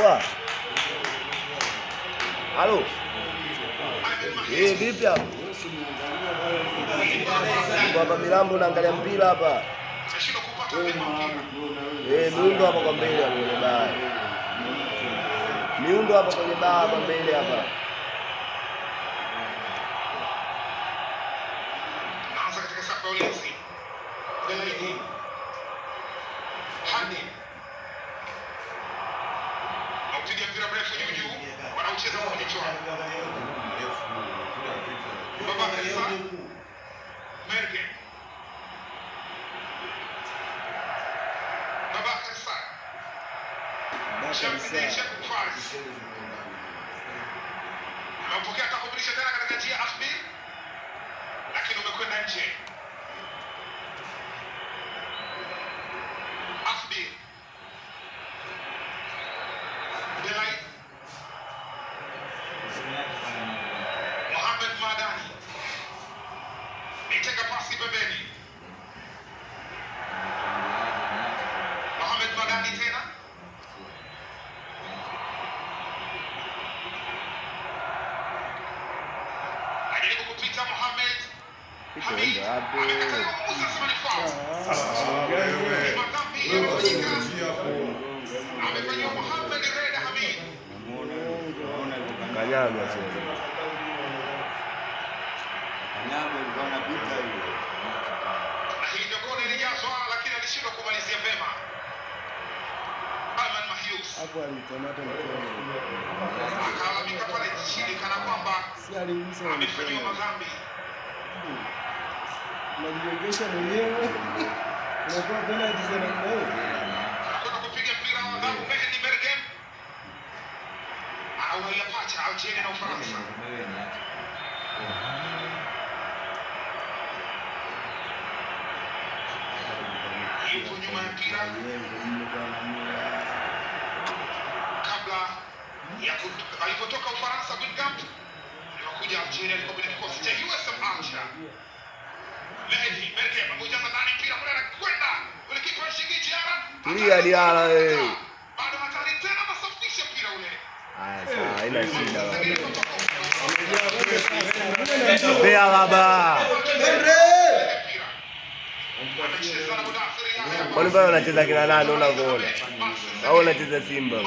Wah. Halo. Vipi hapo? Hapa Milambo naangalia mpira hapa. Miundo hapa kwa mbele hapo kwenye baa. Miundo hapa kwenye baa kwa mbele hapa. Naanza katika safu ya ulinzi. Belaidi. Hadi. Mpiga mpira mrefu juu. Wanaucheza kwa kichwa. Baba Kalisa. Merge. Baba Kalisa. Champion Paris. Anapokea atakubirisha tena katika njia Ahmed. Lakini umekwenda nje. Ahmed. Belai. Mohamed Madani. Niteka pasi pembeni. Mohamed Madani tena. Ajaribu kupita Mohamed. Hamid. Amekataliwa Musa Simani Fao. Amefanyiwa Mohamed Reda Hamid. Kanyaga sasa. Hii ndio kona ilijazwa lakini alishindwa kumalizia vema. Ayman Mahyous. Hapo alikamata mkono. Akalamika pale chini kana kwamba Si aliuliza amefanyiwa madhambi. unajionyesha mwenyewe. Unakuwa penalty za namna hiyo. Anakwenda kupiga mpira wa adhabu Mehdi Bergem. Anauyapacha Algeria na Ufaransa. Yupo nyuma ya mpira kabla ya alipotoka Ufaransa Guingamp alikuja Algeria, alikuwa kwenye kikosi cha USM Alger. Mehdi Bergem amejaza ndani mpira kule anakwenda ule kipa Shigi Diarra. Tulia Diarra wewe. Bado hatari tena masafisha mpira ule. Haya sawa, haina shida. Bea baba. Kwani bado unacheza kina nani unaona? Au unacheza Simba?